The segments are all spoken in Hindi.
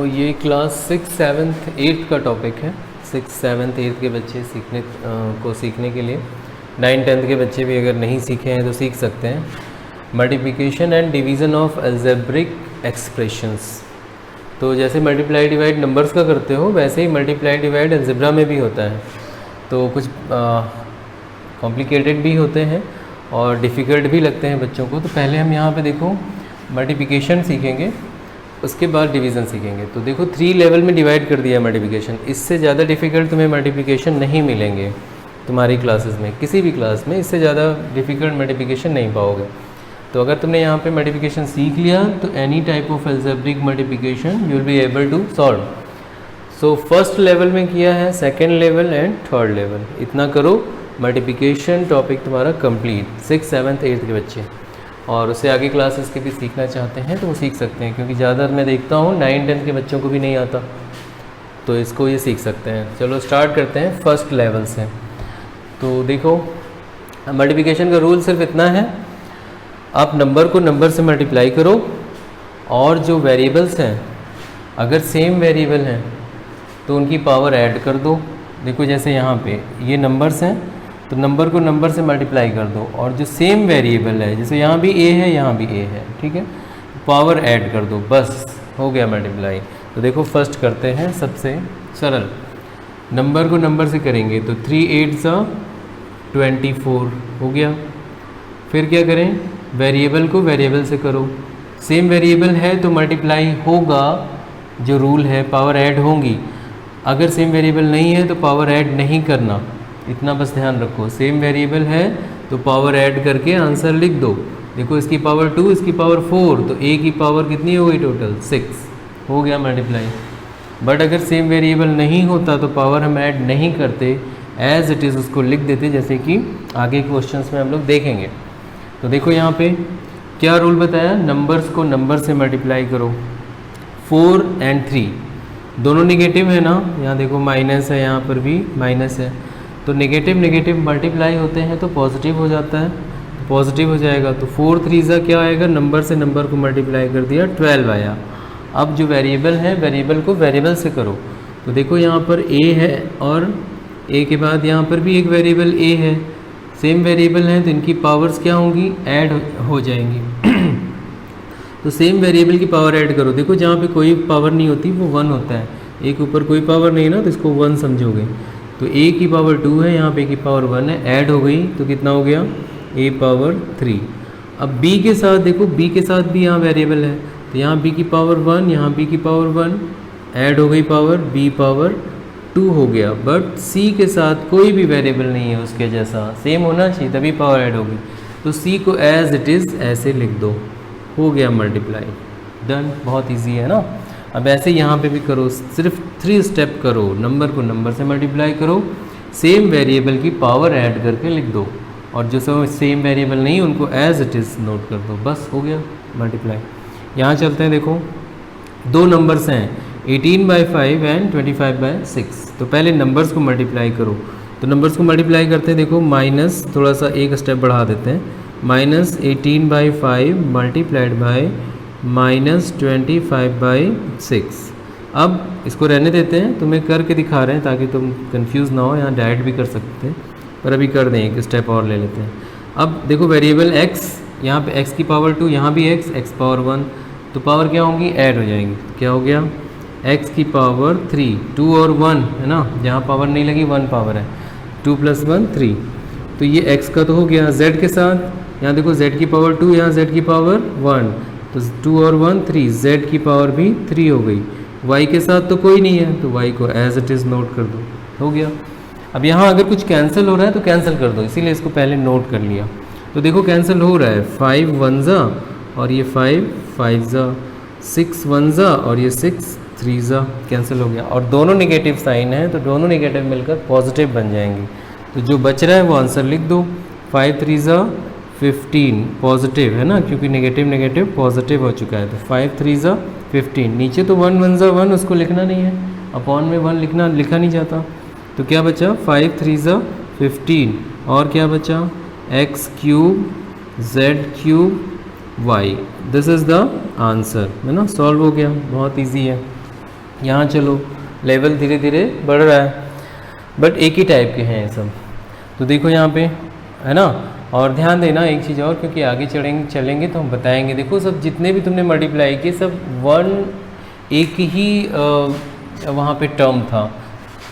ये क्लास 6, 7, 8 का टॉपिक है। 6, 7, 8 के बच्चे सीखने के लिए 9, 10 के बच्चे भी अगर नहीं सीखे हैं तो सीख सकते हैं। Multiplication and division of algebraic expressions. तो जैसे मल्टीप्लाई डिवाइड नंबर्स का करते हो वैसे ही मल्टीप्लाई डिवाइड अलजेब्रा में भी होता है। तो कुछ कॉम्प्लिकेटेड भी होते हैं और डिफ़िकल्ट भी लगते हैं बच्चों को। तो पहले हम यहाँ पे देखो मल्टीप्लिकेशन सीखेंगे, उसके बाद डिवीज़न सीखेंगे। तो देखो 3 लेवल में डिवाइड कर दिया मल्टीप्लिकेशन। इससे ज़्यादा डिफ़िकल्ट तुम्हें मल्टीप्लिकेशन नहीं मिलेंगे तुम्हारी क्लासेस में, किसी भी क्लास में इससे ज़्यादा डिफ़िकल्ट मल्टीप्लिकेशन नहीं पाओगे। तो अगर तुमने यहाँ पे मल्टीप्लिकेशन सीख लिया तो any type of algebraic multiplication you will be able to solve. So first level में किया है, second level and third level, इतना करो। मल्टीप्लिकेशन टॉपिक तुम्हारा कंप्लीट 6, 7, 8 के बच्चे। और उससे आगे क्लासेस के भी सीखना चाहते हैं तो वो सीख सकते हैं, क्योंकि ज़्यादा मैं देखता हूँ 9, 10 के बच्चों को भी नहीं आता, तो इसको ये सीख सकते हैं। चलो स्टार्ट करते हैं फर्स्ट लेवल से। तो देखो मल्टीप्लिकेशन का रूल सिर्फ इतना है, आप नंबर को नंबर से मल्टीप्लाई करो और जो वेरिएबल्स हैं अगर सेम वेरिएबल हैं तो उनकी पावर ऐड कर दो। देखो जैसे यहाँ पे ये नंबर्स हैं तो नंबर को नंबर से मल्टीप्लाई कर दो, और जो सेम वेरिएबल है जैसे यहाँ भी a है यहाँ भी a है, ठीक है, पावर ऐड कर दो, बस हो गया मल्टीप्लाई। तो देखो फर्स्ट करते हैं, सबसे सरल नंबर को नंबर से करेंगे तो 3 8 24 हो गया। फिर क्या करें, वेरिएबल को वेरिएबल से करो, सेम वेरिएबल है तो मल्टीप्लाई होगा, जो रूल है पावर ऐड होंगी। अगर सेम वेरिएबल नहीं है तो पावर ऐड नहीं करना, इतना बस ध्यान रखो। सेम वेरिएबल है तो पावर ऐड करके आंसर लिख दो। देखो इसकी पावर 2, इसकी पावर 4, तो a की पावर कितनी हो गई टोटल 6, हो गया मल्टीप्लाई। बट अगर सेम वेरिएबल नहीं होता तो पावर हम ऐड नहीं करते, एज इट इज़ उसको लिख देते, जैसे कि आगे क्वेश्चंस में हम लोग देखेंगे। तो देखो यहाँ पे क्या रूल बताया, नंबर्स को नंबर से मल्टीप्लाई करो। 4 और 3 दोनों निगेटिव है ना, यहाँ देखो माइनस है, यहाँ पर भी माइनस है, तो नेगेटिव नेगेटिव मल्टीप्लाई होते हैं तो पॉजिटिव हो जाता है, तो पॉजिटिव हो जाएगा। तो 4 3 क्या आएगा, नंबर से नंबर को मल्टीप्लाई कर दिया, 12 आया। अब जो वेरिएबल है वेरिएबल को वेरिएबल से करो। तो देखो यहाँ पर a है और a के बाद यहाँ पर भी एक वेरिएबल a है, सेम वेरिएबल है तो इनकी पावर्स क्या होंगी, ऐड हो जाएंगी। तो सेम वेरिएबल की पावर ऐड करो। देखो जहाँ पे कोई पावर नहीं होती वो 1 होता है, a के ऊपर कोई पावर नहीं ना तो इसको 1 समझोगे। तो a की पावर 2 है, यहाँ पे a की पावर 1 है, ऐड हो गई तो कितना हो गया, a पावर 3। अब b के साथ देखो, b के साथ भी यहाँ वेरिएबल है, तो यहाँ b की पावर 1, यहाँ b की पावर 1, ऐड हो गई पावर, b पावर 2 हो गया। बट c के साथ कोई भी वेरिएबल नहीं है उसके जैसा, सेम होना चाहिए तभी पावर ऐड होगी। तो c को एज इट इज़ ऐसे लिख दो, हो गया मल्टीप्लाई, डन। बहुत ईजी है ना। अब ऐसे यहाँ पे भी करो, सिर्फ 3 स्टेप करो, नंबर को नंबर से मल्टीप्लाई करो, सेम वेरिएबल की पावर ऐड करके लिख दो, और जो सब सेम वेरिएबल नहीं उनको एज इट इज़ नोट कर दो, बस हो गया मल्टीप्लाई। यहाँ चलते हैं, देखो 2 नंबर्स हैं 18/5 एंड 25/6। तो पहले नंबर्स को मल्टीप्लाई करो। तो नंबर्स को मल्टीप्लाई करते हैं, देखो माइनस, थोड़ा सा एक स्टेप बढ़ा देते हैं, -18/5 मल्टीप्लाइड बाय -25/6। अब इसको रहने देते हैं, तुम्हें करके दिखा रहे हैं ताकि तुम कंफ्यूज ना हो, यहाँ डायरेक्ट भी कर सकते हैं पर अभी कर दें, एक स्टेप और ले लेते हैं। अब देखो वेरिएबल x, यहाँ पे x की पावर 2, यहाँ भी x पावर 1, तो पावर क्या होंगी, ऐड हो जाएंगी। क्या हो गया, x की पावर 3, 2 और 1 है ना, जहाँ पावर नहीं लगी 1 पावर है, 2 + 1 3, तो ये x का तो हो गया। z के साथ यहाँ देखो z की पावर 2, यहाँ z की पावर 1, तो 2 और 1 3, z की पावर भी 3 हो गई। y के साथ तो कोई नहीं है तो y को एज इट इज़ नोट कर दो, हो गया। अब यहाँ अगर कुछ कैंसिल हो रहा है तो कैंसिल कर दो, इसीलिए इसको पहले नोट कर लिया। तो देखो कैंसिल हो रहा है, 5 1 और ये 5 5 6 1 और ये 6 3 कैंसिल हो गया। और दोनों नेगेटिव साइन है तो दोनों नेगेटिव मिलकर पॉजिटिव बन जाएंगे। तो जो बच रहा है वो आंसर लिख दो, 5 3 15 पॉजिटिव है ना, क्योंकि नेगेटिव नेगेटिव पॉजिटिव हो चुका है, तो 5 3 15। नीचे तो 1 1 1 उसको लिखना नहीं है, अपॉन में 1 लिखा नहीं जाता, तो क्या बचा, 5 3 15, और क्या बचा, x³ z³ y। This is the answer, है ना, सॉल्व हो गया, बहुत इजी है। यहाँ चलो लेवल धीरे धीरे बढ़ रहा है, बट एक ही टाइप के हैं ये सब। तो देखो यहाँ पे है ना, और ध्यान देना एक चीज़ और, क्योंकि आगे चलेंगे तो हम बताएंगे। देखो सब जितने भी तुमने मल्टीप्लाई किए सब एक ही वहाँ पे टर्म था,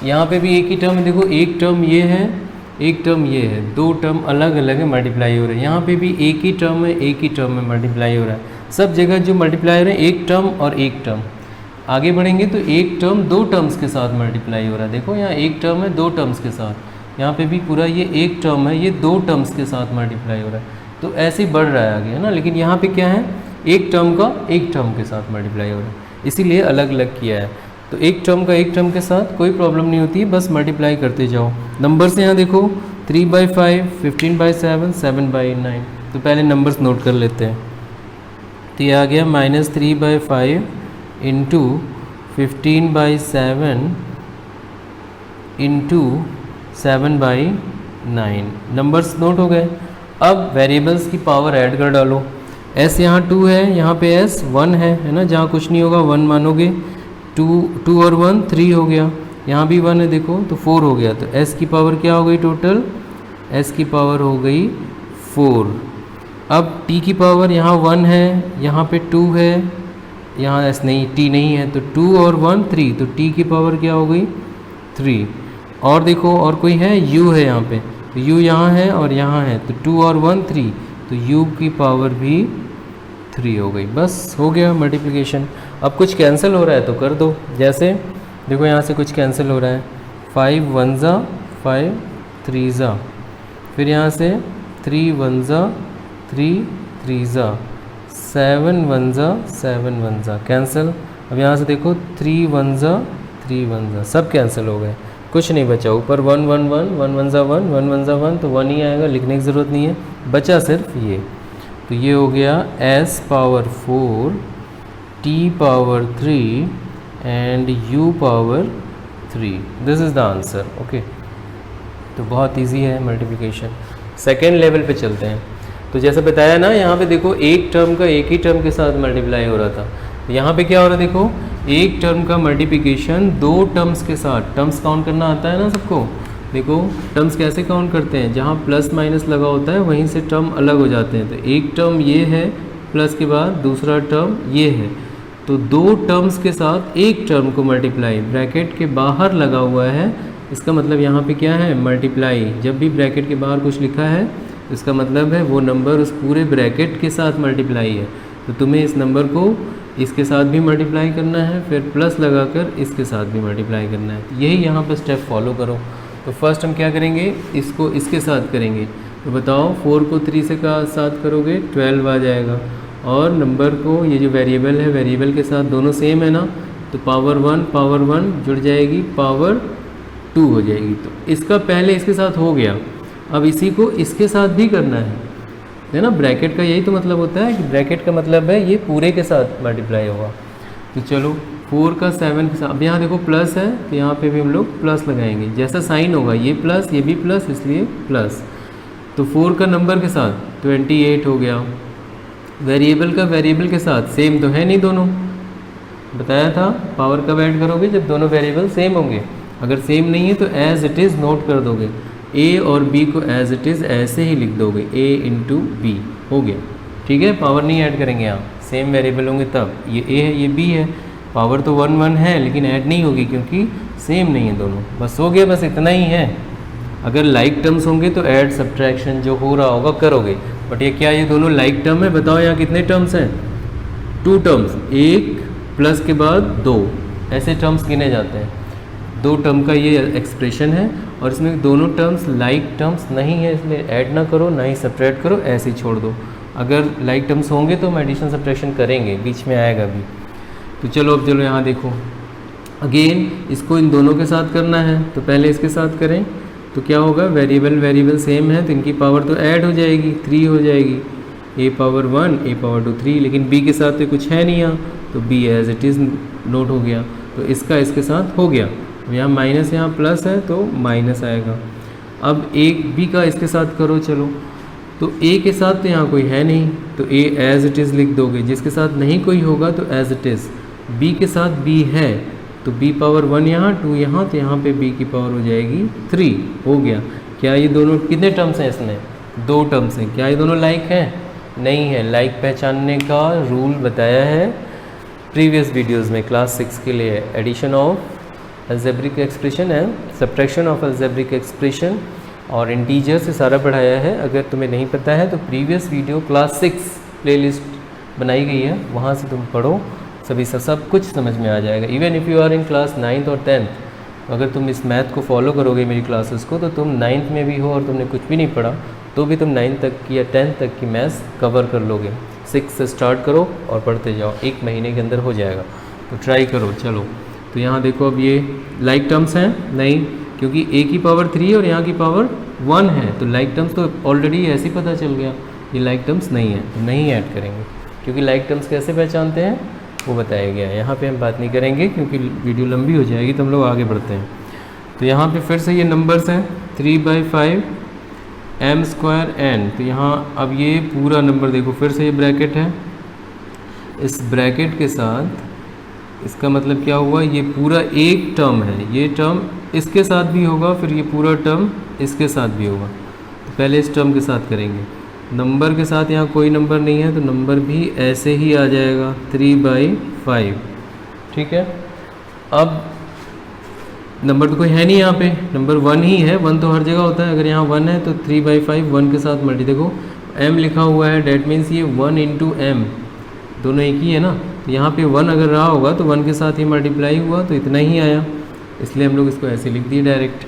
यहाँ पे भी एक ही टर्म है। देखो एक टर्म ये है, एक टर्म ये है, दो टर्म अलग अलग है मल्टीप्लाई हो रहे हैं। यहाँ पे भी एक ही टर्म है, एक ही टर्म में मल्टीप्लाई हो रहा है। सब जगह जो मल्टीप्लाई हो रहे हैं एक टर्म और एक टर्म। आगे बढ़ेंगे तो एक टर्म दो टर्म्स के साथ मल्टीप्लाई हो रहा है। देखो यहाँ एक टर्म है दो टर्म्स के साथ, यहाँ पे भी पूरा ये एक टर्म है, ये दो टर्म्स के साथ मल्टीप्लाई हो रहा है। तो ऐसे ही बढ़ रहा है आगे, है ना। लेकिन यहाँ पे क्या है, एक टर्म का एक टर्म के साथ मल्टीप्लाई हो रहा है, इसीलिए अलग अलग किया है। तो एक टर्म का एक टर्म के साथ कोई प्रॉब्लम नहीं होती है, बस मल्टीप्लाई करते जाओ। नंबर्स यहाँ देखो 3/5, 15/7, 7/9। तो पहले नंबर्स नोट कर लेते हैं। तो ये आ गया -3/5 इंटू 15/7 इंटू 7/9। नंबर्स नोट हो गए। अब वेरिएबल्स की पावर ऐड कर डालो। s यहाँ 2 है, यहाँ पे s 1 है ना, जहाँ कुछ नहीं होगा 1 मानोगे। 2 और 1 3 हो गया, यहाँ भी 1 है देखो, तो 4 हो गया। तो s की पावर क्या हो गई टोटल, s की पावर हो गई 4। अब t की पावर यहाँ 1 है, यहाँ पे 2 है, यहाँ s नहीं, t नहीं है, तो 2 और 1 3, तो t की पावर क्या हो गई 3। और देखो और कोई है, u है यहाँ पे, तो u यहाँ है और यहाँ है, तो 2 और 1 3, तो u की पावर भी 3 हो गई। बस हो गया मल्टीप्लिकेशन। अब कुछ कैंसिल हो रहा है तो कर दो। जैसे देखो यहाँ से कुछ कैंसिल हो रहा है, 5 1 ज़ा 5 3 ज़ा, फिर यहाँ से 3 1 ज़ा 3 3 ज़ा, 7 1 ज़ा 7 1 ज़ा, कैंसिल। अब यहाँ से देखो 3 1 ज़ा 3 1 ज़ा, सब कैंसिल हो गए, कुछ नहीं बचा। ऊपर 1 1 1 1 1 ज़ा 1 1 1 ज़ा 1, तो 1 ही आएगा, लिखने की ज़रूरत नहीं है, बचा सिर्फ ये। तो ये हो गया s power 4 t power 3 and u power 3। This is the answer. Okay, तो बहुत इजी है मल्टीप्लिकेशन। सेकेंड लेवल पे चलते हैं। तो जैसे बताया ना, यहाँ पे देखो एक टर्म का एक ही टर्म के साथ मल्टीप्लाई हो रहा था। तो यहाँ पे क्या हो रहा है, देखो एक टर्म का मल्टीप्लिकेशन दो टर्म्स के साथ। टर्म्स काउंट करना आता है ना सबको। देखो टर्म्स कैसे काउंट करते हैं, जहाँ प्लस माइनस लगा होता है वहीं से टर्म अलग हो जाते हैं। तो एक टर्म ये है, प्लस के बाद दूसरा टर्म ये है, तो दो टर्म्स के साथ एक टर्म को मल्टीप्लाई, ब्रैकेट के बाहर लगा हुआ है, इसका मतलब यहाँ पे क्या है, मल्टीप्लाई। जब भी ब्रैकेट के बाहर कुछ लिखा है इसका मतलब है वो नंबर उस पूरे ब्रैकेट के साथ मल्टीप्लाई है। तो तुम्हें इस नंबर को इसके साथ भी मल्टीप्लाई करना है, फिर प्लस लगाकर इसके साथ भी मल्टीप्लाई करना है। यही यहाँ पर स्टेप फॉलो करो। तो फर्स्ट हम क्या करेंगे, इसको इसके साथ करेंगे। तो बताओ 4 को 3 से का साथ करोगे 12 आ जाएगा, और नंबर को ये जो वेरिएबल है वेरिएबल के साथ दोनों सेम है ना, तो पावर 1 जुड़ जाएगी, पावर 2 हो जाएगी। तो इसका पहले इसके साथ हो गया, अब इसी को इसके साथ भी करना है ना। ब्रैकेट का यही तो मतलब होता है कि ब्रैकेट का मतलब है ये पूरे के साथ मल्टीप्लाई होगा। तो चलो 4 का 7 के साथ, अब यहाँ देखो प्लस है तो यहाँ पे भी हम लोग प्लस लगाएंगे। जैसा साइन होगा ये प्लस ये भी प्लस, इसलिए प्लस। तो 4 का नंबर के साथ 28 हो गया। वेरिएबल का वेरिएबल के साथ सेम तो है नहीं दोनों, बताया था पावर कब ऐड करोगे, जब दोनों वेरिएबल सेम होंगे। अगर सेम नहीं है तो एज इट इज़ नोट कर दोगे, a और b को एज इट इज़ ऐसे ही लिख दोगे, a इंटू बी हो गया। ठीक है, पावर नहीं ऐड करेंगे यहाँ, सेम वेरिएबल होंगे तब। ये a है ये b है, पावर तो 1 1 है लेकिन ऐड नहीं होगी क्योंकि सेम नहीं है दोनों। बस हो गया, बस इतना ही है। अगर लाइक टर्म्स होंगे तो ऐड सब्ट्रैक्शन जो हो रहा होगा करोगे, बट ये क्या, ये दोनों लाइक टर्म है। बताओ यहाँ कितने टर्म्स हैं, 2 टर्म्स, 1 प्लस के बाद 2, ऐसे टर्म्स गिने जाते हैं। 2 टर्म का ये एक्सप्रेशन है, और इसमें दोनों टर्म्स लाइक टर्म्स नहीं है, इसलिए ऐड ना करो ना ही सब्ट्रैक्ट करो, ऐसे ही छोड़ दो। अगर लाइक टर्म्स होंगे तो हम एडिशन सब्ट्रैक्शन करेंगे, बीच में आएगा भी। तो चलो अब चलो यहाँ देखो, अगेन इसको इन दोनों के साथ करना है, तो पहले इसके साथ करें तो क्या होगा, वेरिएबल सेम है तो इनकी पावर तो ऐड हो जाएगी, 3 हो जाएगी, a पावर 1 a पावर 2 3, लेकिन b के साथ तो कुछ है नहीं यहाँ, तो b as it is note हो गया। तो इसका इसके साथ हो गया, यहाँ माइनस यहाँ प्लस है तो माइनस आएगा। अब एक b का इसके साथ करो, चलो तो a के साथ तो यहाँ कोई है नहीं, तो a एज इट इज़ लिख दोगे, जिसके साथ नहीं कोई होगा तो एज इट इज़। b के साथ b है तो b पावर 1 यहाँ, 2 यहाँ, तो यहाँ पे b की पावर हो जाएगी 3। हो गया। क्या ये दोनों कितने टर्म्स हैं इसमें? 2 टर्म्स हैं। क्या ये दोनों लाइक हैं? नहीं है। लाइक पहचानने का रूल बताया है प्रीवियस वीडियोस में क्लास 6 के लिए, addition of algebraic expression and subtraction of algebraic expression और इंटीजर से सारा पढ़ाया है। अगर तुम्हें नहीं पता है तो प्रीवियस वीडियो क्लास 6 प्लेलिस्ट बनाई गई है, वहाँ से तुम पढ़ो, सभी सब कुछ समझ में आ जाएगा। Even if you are in class 9th और 10th, अगर तुम इस मैथ को फॉलो करोगे मेरी क्लासेस को, तो तुम 9th में भी हो और तुमने कुछ भी नहीं पढ़ा तो भी तुम 9th तक की या 10th तक की मैथ्स कवर कर लोगे। 6 से स्टार्ट करो और पढ़ते जाओ, 1 महीने के अंदर हो जाएगा। तो ट्राई करो। चलो, तो यहाँ देखो, अब ये लाइक टर्म्स हैं नहीं, क्योंकि a की पावर 3 और यहाँ की पावर 1 है, तो लाइक टर्म्स तो ऑलरेडी ऐसे ही पता चल गया ये लाइक टर्म्स नहीं है, तो नहीं ऐड करेंगे। क्योंकि लाइक टर्म्स कैसे पहचानते हैं वो बताया गया है, यहाँ पे हम बात नहीं करेंगे क्योंकि वीडियो लंबी हो जाएगी, तो हम लोग आगे बढ़ते हैं। तो यहाँ पे फिर से ये नंबर्स हैं 3/5 m² n। तो यहाँ अब ये पूरा नंबर देखो, फिर से ये ब्रैकेट है, इस ब्रैकेट के साथ इसका मतलब क्या हुआ, ये पूरा एक टर्म है, ये टर्म इसके साथ भी होगा, फिर ये पूरा टर्म इसके साथ भी होगा। तो पहले इस टर्म के साथ करेंगे, नंबर के साथ यहाँ कोई नंबर नहीं है तो नंबर भी ऐसे ही आ जाएगा 3/5। ठीक है। अब नंबर तो कोई है नहीं यहाँ पे, नंबर 1 ही है, 1 तो हर जगह होता है। अगर यहाँ 1 है तो 3/5 1 के साथ मल्टी, देखो m लिखा हुआ है, डैट मीन्स ये 1 × m, दोनों एक ही है ना। तो यहाँ पे 1 अगर रहा होगा तो 1 के साथ ही मल्टीप्लाई हुआ तो इतना ही आया, इसलिए हम लोग इसको ऐसे लिख दिए डायरेक्ट।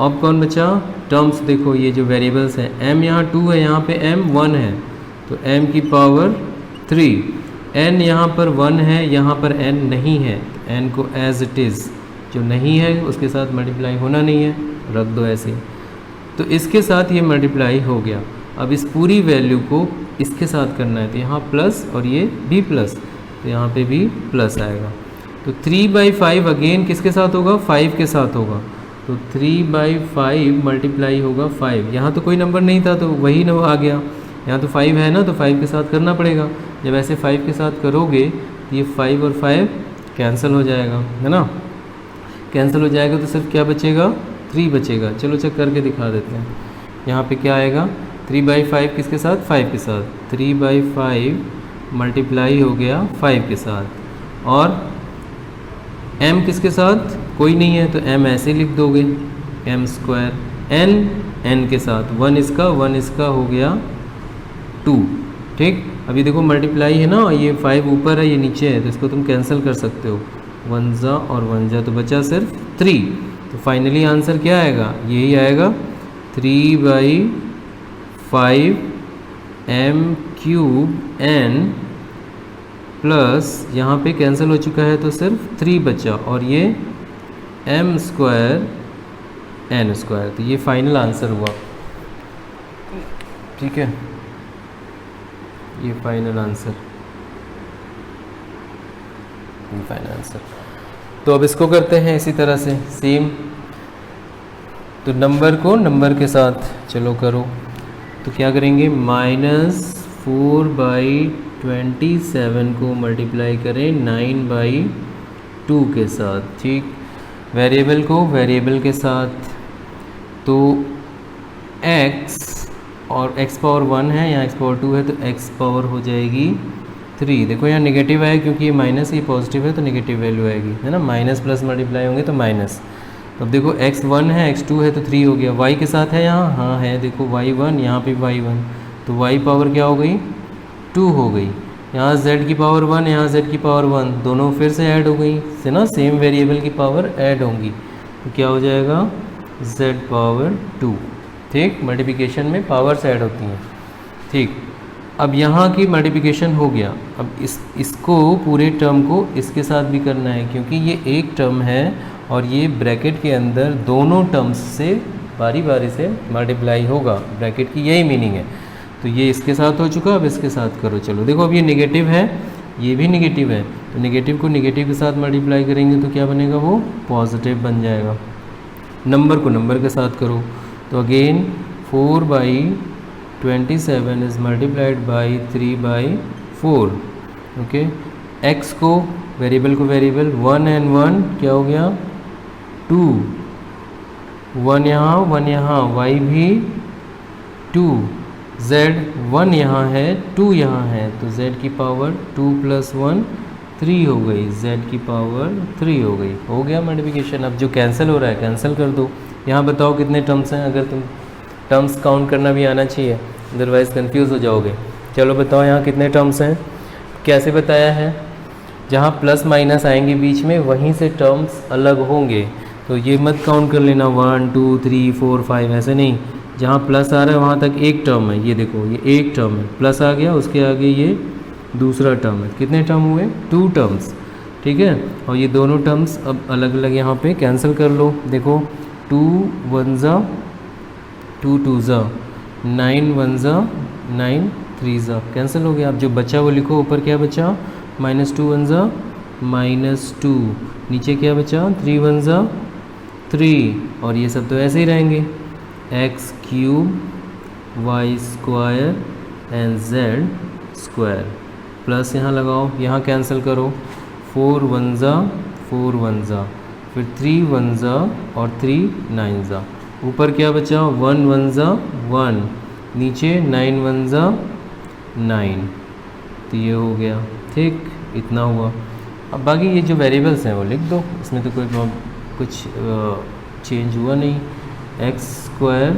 अब कौन बचा? टर्म्स देखो, ये जो वेरिएबल्स हैं, m यहाँ 2 है, यहाँ पे m 1 है, तो m की पावर 3, n यहाँ पर 1 है, यहाँ पर n नहीं है, तो n को एज इट इज़, जो नहीं है उसके साथ मल्टीप्लाई होना नहीं है, रख दो ऐसे। तो इसके साथ ये मल्टीप्लाई हो गया। अब इस पूरी वैल्यू को इसके साथ करना है, तो यहाँ प्लस और ये भी प्लस, तो यहाँ पे भी प्लस आएगा। तो 3/5 अगेन किसके साथ होगा? 5 के साथ होगा, तो 3/5 मल्टीप्लाई होगा 5। यहाँ तो कोई नंबर नहीं था तो वही न आ गया, यहाँ तो 5 है ना, तो 5 के साथ करना पड़ेगा। जब ऐसे 5 के साथ करोगे तो ये 5 और 5 कैंसिल हो जाएगा, है ना। कैंसिल हो जाएगा तो सिर्फ क्या बचेगा? 3 बचेगा। चलो चेक करके दिखा देते हैं। यहाँ पे क्या आएगा? 3/5 किसके साथ? 5 के साथ। 3/5 मल्टीप्लाई हो गया 5 के साथ, और m किसके साथ? कोई नहीं है, तो m ऐसे लिख दोगे, m²। n के साथ 1 इसका हो गया 2। ठीक। अभी देखो मल्टीप्लाई है ना, ये 5 ऊपर है, ये नीचे है, तो इसको तुम कैंसिल कर सकते हो, 1 जा और 1 जा, तो बचा सिर्फ 3। तो फाइनली आंसर क्या आएगा? यही आएगा 3/5 m³ n प्लस यहाँ पे कैंसिल हो चुका है तो सिर्फ 3 बचा, और ये m² n²। तो ये फाइनल आंसर हुआ। ठीक है, ये फाइनल आंसर, तो अब इसको करते हैं इसी तरह से सेम। तो नंबर को नंबर के साथ चलो करो, तो क्या करेंगे? -4/27 को मल्टीप्लाई करें 9/2 के साथ। ठीक। वेरिएबल को वेरिएबल के साथ, तो x और x पावर 1 है, यहाँ x पावर 2 है, तो x पावर हो जाएगी 3। देखो यहाँ नेगेटिव है क्योंकि ये माइनस, ये पॉजिटिव है तो नेगेटिव वैल्यू आएगी, है ना। माइनस प्लस मल्टीप्लाई होंगे तो माइनस। तो अब देखो x1 है, x2 है, तो 3 हो गया। y के साथ है यहाँ, हाँ है, देखो y1, यहाँ पे y1, तो y पावर क्या हो गई? 2 हो गई। यहाँ z की पावर 1, यहाँ z की पावर 1, दोनों फिर से ऐड हो गई, है ना, सेम वेरिएबल की पावर ऐड होंगी, तो क्या हो जाएगा? z power 2। ठीक। मल्टीप्लिकेशन में पावर्स ऐड होती हैं। ठीक। अब यहाँ की मल्टीप्लिकेशन हो गया, अब इसको पूरे टर्म को इसके साथ भी करना है, क्योंकि ये एक टर्म है और ये ब्रैकेट के अंदर दोनों टर्म्स से बारी बारी से मल्टीप्लाई होगा, ब्रैकेट की यही मीनिंग है। तो ये इसके साथ हो चुका, अब इसके साथ करो। चलो देखो, अब ये नेगेटिव है, ये भी नेगेटिव है, तो नेगेटिव को नेगेटिव के साथ मल्टीप्लाई करेंगे तो क्या बनेगा? वो पॉजिटिव बन जाएगा। नंबर को नंबर के साथ करो, तो again 4/27 is multiplied by 3/4। Okay. x को वेरिएबल को वेरिएबल, 1 एंड 1 क्या हो गया 2, 1 यहाँ, y भी 2, z 1 यहाँ है 2 यहाँ है, तो z की पावर 2 + 1 3 हो गई, z की पावर 3 हो गई। हो गया मल्टीप्लिकेशन। अब जो कैंसिल हो रहा है कैंसिल कर दो। यहाँ बताओ कितने टर्म्स हैं, अगर तुम टर्म्स काउंट करना भी आना चाहिए, अदरवाइज़ कंफ्यूज हो जाओगे। चलो बताओ यहाँ कितने टर्म्स हैं, कैसे बताया है, जहाँ प्लस माइनस आएंगे बीच में वहीं से टर्म्स अलग होंगे, तो ये मत काउंट कर लेना 1 2 3 4 5, ऐसे नहीं। जहाँ प्लस आ रहा है वहाँ तक एक टर्म है, ये देखो ये एक टर्म है, प्लस आ गया उसके आगे ये दूसरा टर्म है। कितने टर्म हुए 2 टर्म्स, ठीक है। और ये दोनों टर्म्स अब अलग अलग यहाँ पे कैंसिल कर लो। देखो 2 1 ज़ा 2 2 ज़ा 9 1 ज़ा 9 3 ज़ा कैंसिल हो गया। अब जो बचा वो लिखो, ऊपर क्या बचा -2 1 ज़ा -2, नीचे क्या बचा 3 1 ज़ा 3, और ये सब तो ऐसे ही रहेंगे, x³ y² and z², plus यहाँ लगाओ, यहाँ कैंसिल करो, 4 1 ज़ा 4 1 ज़ा, फिर 3 1 ज़ा और 3 9 ज़ा, ऊपर क्या बचा 1 1 ज़ा 1, नीचे 9 1 ज़ा 9, तो ये हो गया, ठीक, इतना हुआ। अब बाकी ये जो वेरिएबल्स हैं वो लिख दो, इसमें तो कोई कुछ चेंज हुआ नहीं, x²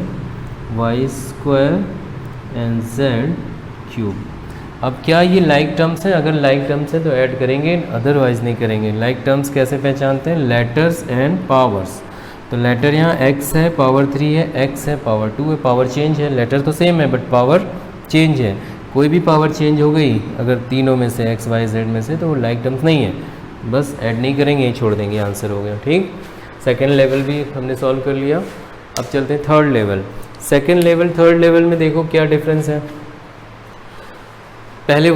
y² एंड z³ अब क्या ये लाइक टर्म्स हैं, अगर लाइक टर्म्स हैं तो ऐड करेंगे, अदरवाइज़ नहीं करेंगे। लाइक टर्म्स कैसे पहचानते हैं, लेटर्स एंड पावर्स। तो लेटर यहाँ x है पावर 3 है, x है पावर 2 है, पावर चेंज है, लेटर तो सेम है बट पावर चेंज है। कोई भी पावर चेंज हो गई अगर तीनों में से x y z में से, तो वो लाइक टर्म्स नहीं है, बस ऐड नहीं करेंगे, ये छोड़ देंगे, आंसर हो गया। ठीक, सेकेंड लेवल भी हमने सॉल्व कर लिया। अब चलते हैं third level. Second level third level में देखो क्या डिफरेंस है। पहले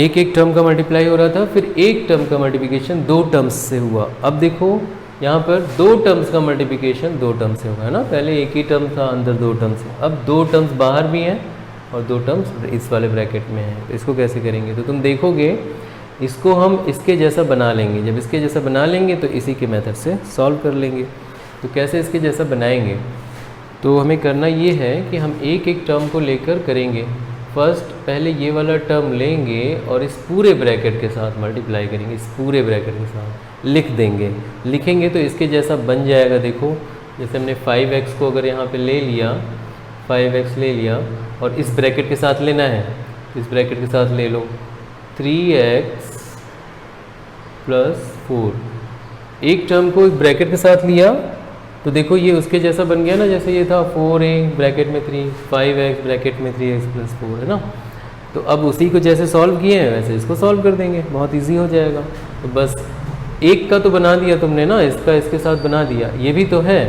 एक एक टर्म का मल्टीप्लाई हो रहा था, फिर एक टर्म का मल्टीप्लिकेशन 2 टर्म्स से हुआ। अब देखो यहाँ पर 2 टर्म्स का मल्टीप्लिकेशन 2 टर्म्स से होगा, है ना। पहले एक ही टर्म था, अंदर 2 टर्म्स, अब 2 टर्म्स बाहर भी हैं और 2 टर्म्स इस वाले ब्रैकेट में हैं। तो इसको कैसे करेंगे, तो तुम देखोगे इसको हम इसके जैसा बना लेंगे। जब इसके जैसा बना लेंगे तो इसी के मेथड से सॉल्व कर लेंगे। तो कैसे इसके जैसा बनाएंगे, तो हमें करना ये है कि हम एक एक टर्म को लेकर करेंगे। फर्स्ट पहले ये वाला टर्म लेंगे और इस पूरे ब्रैकेट के साथ मल्टीप्लाई करेंगे, इस पूरे ब्रैकेट के साथ लिख देंगे। लिखेंगे तो इसके जैसा बन जाएगा। देखो जैसे हमने 5x को अगर यहाँ पे ले लिया, 5x ले लिया और इस ब्रैकेट के साथ लेना है, इस ब्रैकेट के साथ ले लो 3x + 4। एक टर्म को एक ब्रैकेट के साथ लिया तो देखो ये उसके जैसा बन गया ना, जैसे ये था 4a ब्रैकेट में 3, 5x ब्रैकेट में 3x + 4, है ना। तो अब उसी को जैसे सॉल्व किए हैं वैसे इसको सॉल्व कर देंगे, बहुत इजी हो जाएगा। तो बस एक का तो बना दिया तुमने ना, इसका इसके साथ बना दिया, ये भी तो है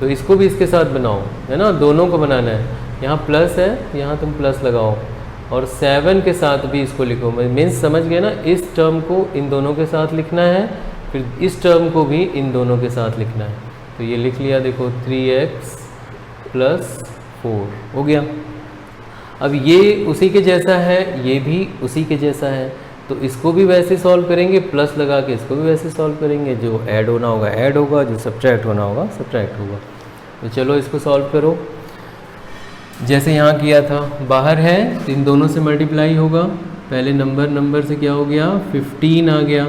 तो इसको भी इसके साथ बनाओ, है ना। दोनों को बनाना है, यहाँ प्लस है यहाँ तुम प्लस लगाओ और 7 के साथ भी इसको लिखो। मीन्स समझ गए ना, इस टर्म को इन दोनों के साथ लिखना है, फिर इस टर्म को भी इन दोनों के साथ लिखना है। तो ये लिख लिया, देखो 3x + 4 हो गया। अब ये उसी के जैसा है, ये भी उसी के जैसा है, तो इसको भी वैसे सॉल्व करेंगे, प्लस लगा के इसको भी वैसे सॉल्व करेंगे। जो ऐड होना होगा ऐड होगा, जो सब्ट्रैक्ट होना होगा सब्ट्रैक्ट होगा। तो चलो इसको सॉल्व करो जैसे यहाँ किया था। बाहर है तो इन दोनों से मल्टीप्लाई होगा। पहले नंबर से क्या हो गया 15 आ गया,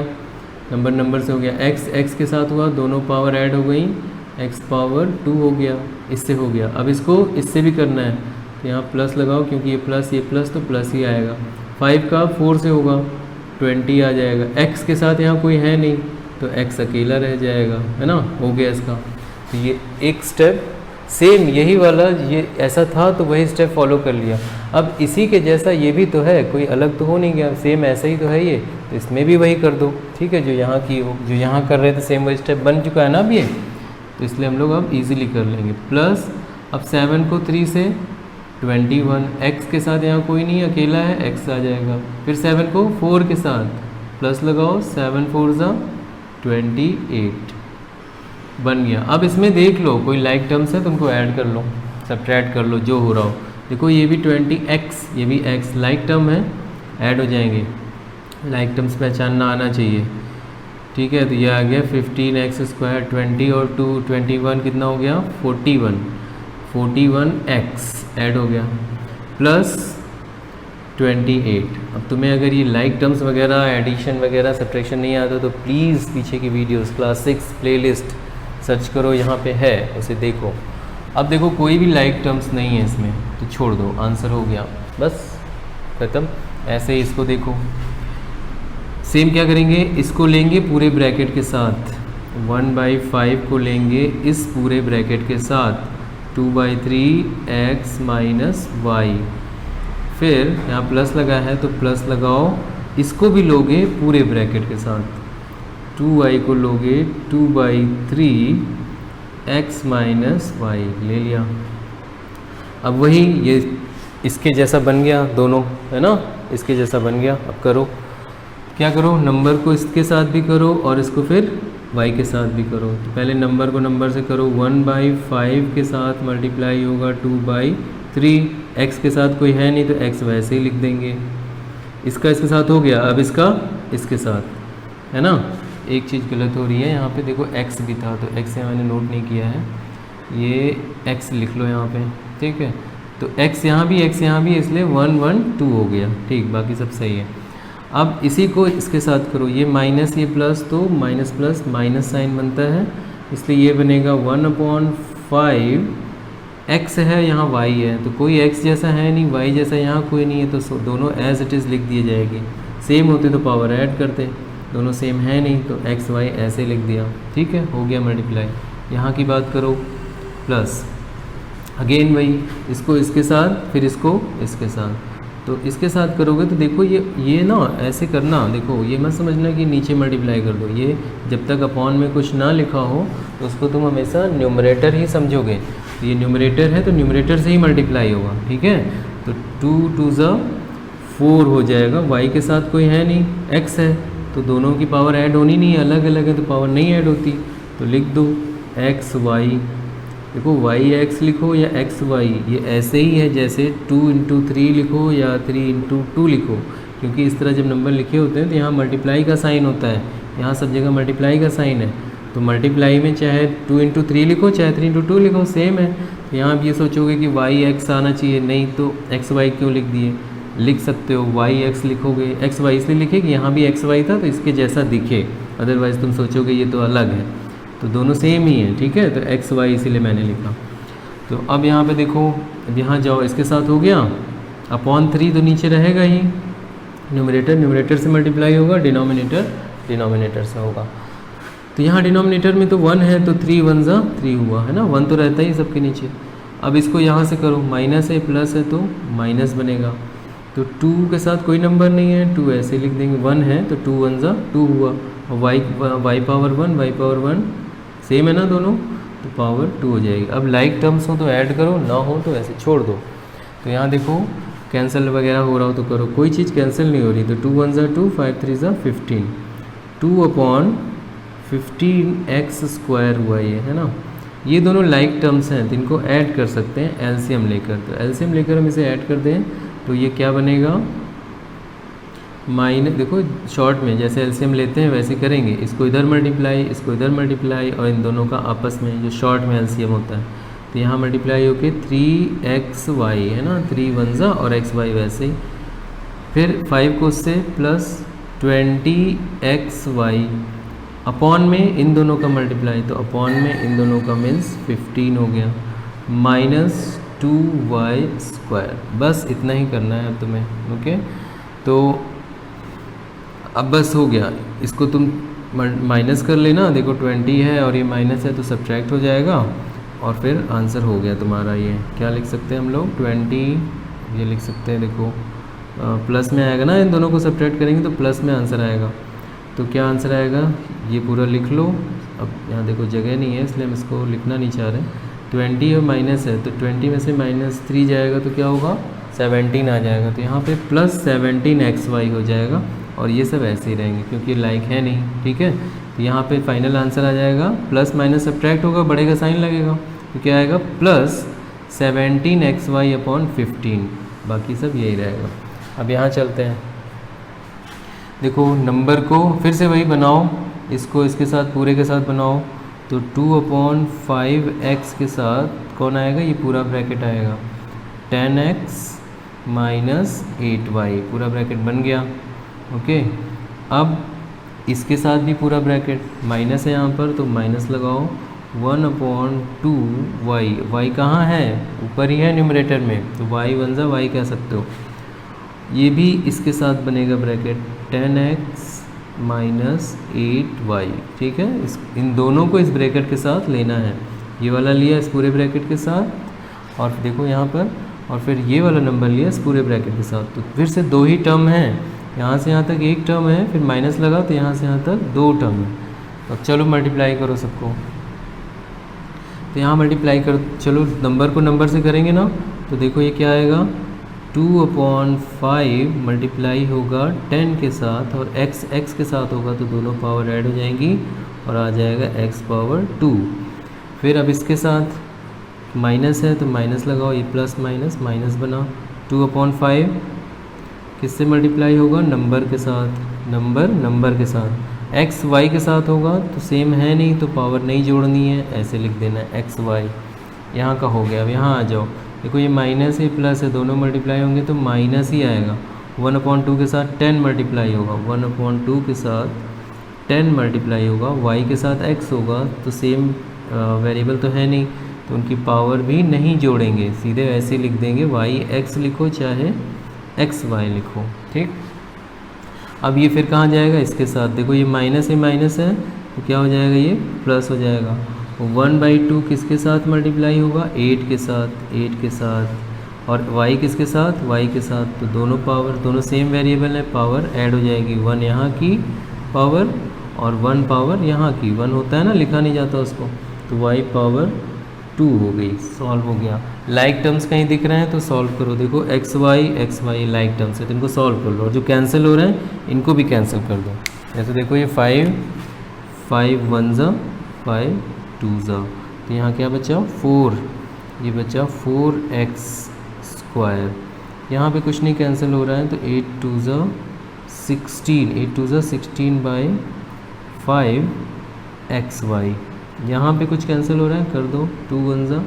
नंबर से हो गया, x के साथ हुआ, दोनों पावर ऐड हो गई, x पावर 2 हो गया, इससे हो गया। अब इसको इससे भी करना है तो यहाँ प्लस लगाओ, क्योंकि ये प्लस तो प्लस ही आएगा। 5 का 4 से होगा 20 आ जाएगा। x के साथ यहाँ कोई है नहीं तो x अकेला रह जाएगा, है ना। हो गया इसका। तो ये एक स्टेप सेम यही वाला, ये ऐसा था तो वही स्टेप फॉलो कर लिया। अब इसी के जैसा ये भी तो है, कोई अलग तो हो नहीं गया, सेम ऐसा ही तो है ये, तो इसमें भी वही कर दो। ठीक है, जो यहाँ की जो यहाँ कर रहे थे सेम वही स्टेप बन चुका है ना अब ये, तो इसलिए हम लोग अब इजीली कर लेंगे। प्लस अब 7 को 3 से 21, x के साथ यहाँ कोई नहीं अकेला है, x आ जाएगा। फिर 7 को 4 के साथ प्लस लगाओ, 7 4 ज़ा 28 बन गया। अब इसमें देख लो कोई लाइक टर्म्स है तो उनको ऐड कर लो, सब्ट्रैक्ट कर लो जो हो रहा हो। देखो ये भी 20x, ये भी x लाइक टर्म है, ऐड हो जाएंगे। लाइक टर्म्स पहचानना आना चाहिए। ठीक है, तो ये आ गया 15x² 20 और 2 21 कितना हो गया 41x ऐड हो गया प्लस 28। अब तुम्हें अगर ये लाइक टर्म्स वगैरह एडिशन वगैरह सब्ट्रैक्शन नहीं आता तो प्लीज़ पीछे की वीडियोस क्लास 6 प्लेलिस्ट सर्च करो, यहाँ पे है, उसे देखो। अब देखो कोई भी लाइक टर्म्स नहीं है इसमें तो छोड़ दो, आंसर हो गया, बस खत्म। ऐसे ही इसको देखो, सेम क्या करेंगे, इसको लेंगे पूरे ब्रैकेट के साथ, 1/5 को लेंगे इस पूरे ब्रैकेट के साथ, 2/3 x - y, फिर यहाँ प्लस लगा है तो प्लस लगाओ, इसको भी लोगे पूरे ब्रैकेट के साथ, 2y को लोगे 2/3 x - y ले लिया। अब वही ये इसके जैसा बन गया दोनों, है ना, इसके जैसा बन गया। अब करो, क्या करो, नंबर को इसके साथ भी करो और इसको फिर y के साथ भी करो। तो पहले नंबर को नंबर से करो, 1/5 के साथ मल्टीप्लाई होगा 2/3, x के साथ कोई है नहीं तो x वैसे ही लिख देंगे, इसका इसके साथ हो गया, अब इसका इसके साथ, है ना। एक चीज़ गलत हो रही है यहाँ पे, देखो x भी था तो x यहाँ मैंने नोट नहीं किया है, ये x लिख लो यहाँ पे, ठीक है। तो x यहाँ भी इसलिए 1 1 2 हो गया, ठीक, बाकी सब सही है। अब इसी को इसके साथ करो, ये माइनस ये प्लस, तो माइनस प्लस माइनस साइन बनता है, इसलिए ये बनेगा 1/5, x है यहाँ y है, तो कोई x जैसा है नहीं, y जैसा यहाँ कोई नहीं है, तो दोनों एज इट इज़ लिख दिए जाएगी। सेम होते तो पावर ऐड करते, दोनों सेम है नहीं तो x y ऐसे लिख दिया, ठीक है, हो गया मल्टीप्लाई। यहाँ की बात करो, प्लस अगेन वही, इसको इसके साथ फिर इसको इसके साथ, तो इसके साथ करोगे तो देखो ये ना ऐसे करना, देखो ये मत समझना कि नीचे मल्टीप्लाई कर दो, ये जब तक अपॉन में कुछ ना लिखा हो तो उसको तुम हमेशा न्यूमरेटर ही समझोगे। तो ये न्यूमरेटर है तो न्यूमरेटर से ही मल्टीप्लाई होगा, ठीक है। तो 2 2 4 हो जाएगा, y के साथ कोई है नहीं, x है, तो दोनों की पावर ऐड होनी नहीं है, अलग अलग है तो पावर नहीं ऐड होती, तो लिख दो x y। देखो yx लिखो या xy, ये ऐसे ही है जैसे 2 × 3 लिखो या 3 × 2 लिखो, क्योंकि इस तरह जब नंबर लिखे होते हैं तो यहाँ मल्टीप्लाई का साइन होता है, यहाँ सब जगह मल्टीप्लाई का साइन है, तो मल्टीप्लाई में चाहे 2 × 3 लिखो चाहे 3 × 2 लिखो, सेम है। तो यहाँ आप ये सोचोगे कि yx आना चाहिए, नहीं तो xy क्यों लिख दिए, लिख सकते हो yx लिखोगे, xy इसलिए लिखे कि यहाँ भी xy था तो इसके जैसा दिखे, अदरवाइज़ तुम सोचोगे ये तो अलग है, तो दोनों सेम ही है, ठीक है, तो xy इसीलिए मैंने लिखा। तो अब यहाँ पे देखो, अब यहाँ जाओ, इसके साथ हो गया, अपॉन 3 तो नीचे रहेगा ही, न्यूमरेटर से मल्टीप्लाई होगा, डिनोमिनेटर से होगा। तो यहाँ डिनोमिनेटर में तो 1 है तो 3 1 3 हुआ, है ना, 1 तो रहता ही सबके नीचे। अब इसको यहाँ से करो, माइनस है प्लस है तो माइनस बनेगा, तो 2 के साथ कोई नंबर नहीं है, 2 ऐसे लिख देंगे, 1 है तो 2 1 2 हुआ, और y power 1 y power 1 same है ना दोनों, तो पावर 2 हो जाएगी। अब लाइक टर्म्स हो तो ऐड करो, ना हो तो ऐसे छोड़ दो। तो यहाँ देखो कैंसिल वगैरह हो रहा हो तो करो, कोई चीज़ कैंसिल नहीं हो रही, तो 2 1 2 5 3 15, 2/15x² हुआ ये, है ना। ये दोनों लाइक टर्म्स हैं तो इनको ऐड कर सकते हैं एलसीएम लेकर, तो एलसीएम लेकर हम इसे ऐड कर दें तो ये क्या बनेगा, माइनस, देखो शॉर्ट में जैसे एलसीएम लेते हैं वैसे करेंगे, इसको इधर मल्टीप्लाई इसको इधर मल्टीप्लाई, और इन दोनों का आपस में जो शॉर्ट में एलसीएम होता है, तो यहाँ मल्टीप्लाई होके 3xy, है ना, 3 1 और xy वैसे ही, फिर 5 को उससे प्लस 20xy, अपॉन में इन दोनों का मल्टीप्लाई, तो अपॉन में इन दोनों का मीन्स 15 हो गया, माइनस 2y², बस इतना ही करना है अब तुम्हें, ओके। तो अब बस हो गया, इसको तुम माइनस कर लेना, देखो 20 है और ये माइनस है तो सब्ट्रैक्ट हो जाएगा, और फिर आंसर हो गया तुम्हारा। ये क्या लिख सकते हैं हम लोग, 20 ये लिख सकते हैं, देखो प्लस में आएगा ना, इन दोनों को सब्ट्रैक्ट करेंगे तो प्लस में आंसर आएगा, तो क्या आंसर आएगा ये पूरा लिख लो। अब यहाँ देखो जगह नहीं है इसलिए हम इसको लिखना नहीं चाह रहे, 20 और माइनस है तो 20 में से -3 जाएगा तो क्या होगा 17 आ जाएगा, तो यहाँ पे +17xy हो जाएगा, और ये सब ऐसे ही रहेंगे क्योंकि लाइक है नहीं, ठीक है। तो यहाँ पे फाइनल आंसर आ जाएगा, प्लस माइनस सब्ट्रैक्ट होगा, बढ़ेगा साइन लगेगा, तो क्या आएगा +17xy/15, बाकी सब यही रहेगा। अब यहाँ चलते हैं, देखो नंबर को फिर से वही बनाओ, इसको इसके साथ पूरे के साथ बनाओ तो 2/5x के साथ कौन आएगा, ये पूरा ब्रैकेट आएगा 10x माइनस 8y, पूरा ब्रैकेट बन गया। ओके, अब इसके साथ भी पूरा ब्रैकेट, माइनस है यहाँ पर तो माइनस लगाओ 1/2y, y कहाँ है, ऊपर ही है न्यूमरेटर में, तो y 1 ज़ा y कह सकते हो। ये भी इसके साथ बनेगा ब्रैकेट 10x माइनस 8y, ठीक है। इन दोनों को इस ब्रैकेट के साथ लेना है, ये वाला लिया इस पूरे ब्रैकेट के साथ और देखो यहाँ पर, और फिर ये वाला नंबर लिया इस पूरे ब्रैकेट के साथ। तो फिर से दो ही टर्म हैं, यहाँ से यहाँ तक एक टर्म है, फिर माइनस लगा तो यहाँ से यहाँ तक दो टर्म है। अब चलो मल्टीप्लाई करो सबको, तो यहाँ मल्टीप्लाई कर, चलो नंबर को नंबर से करेंगे ना, तो देखो ये क्या आएगा 2/5 मल्टीप्लाई होगा 10 के साथ और x के साथ होगा तो दोनों पावर ऐड हो जाएंगी और आ जाएगा x पावर 2। फिर अब इसके साथ माइनस है तो माइनस लगाओ, ये प्लस माइनस माइनस बना, 2/5 किससे मल्टीप्लाई होगा, नंबर के साथ, नंबर के साथ। x y के साथ होगा तो सेम है नहीं तो पावर नहीं जोड़नी है, ऐसे लिख देना है x y, यहाँ का हो गया। अब यहाँ आ जाओ, देखो ये माइनस है प्लस है, दोनों मल्टीप्लाई होंगे तो माइनस ही आएगा। 1/2 के साथ 10 मल्टीप्लाई होगा, 1/2 के साथ 10 मल्टीप्लाई होगा, y के साथ x होगा तो सेम वेरिएबल तो है नहीं तो उनकी पावर भी नहीं जोड़ेंगे, सीधे वैसे लिख देंगे y(x) लिखो चाहे xy लिखो, ठीक। अब ये फिर कहाँ जाएगा, इसके साथ, देखो ये माइनस है तो क्या हो जाएगा, ये प्लस हो जाएगा। 1/2 किसके साथ मल्टीप्लाई होगा, 8 के साथ, और y किसके साथ, y के साथ, तो दोनों पावर, दोनों सेम वेरिएबल है, पावर ऐड हो जाएगी, 1 यहाँ की पावर और 1 पावर यहाँ की, 1 होता है ना, लिखा नहीं जाता उसको, तो y पावर 2 हो गई, सॉल्व हो गया। लाइक टर्म्स कहीं दिख रहे हैं तो सॉल्व करो, देखो x y लाइक टर्म्स है तो इनको सॉल्व कर लो, और जो कैंसिल हो रहे हैं इनको भी कैंसिल कर दो। जैसे देखो ये 5 1 ज़ा 5 2 ज़ा, तो यहाँ क्या बचा 4, ये बचा 4x स्क्वायर, यहाँ पे कुछ नहीं कैंसिल हो रहा है तो 8 2 ज़ा 16 बाई 5xy, यहाँ पे कुछ कैंसिल हो रहा है, कर दो 2 1 ज़ा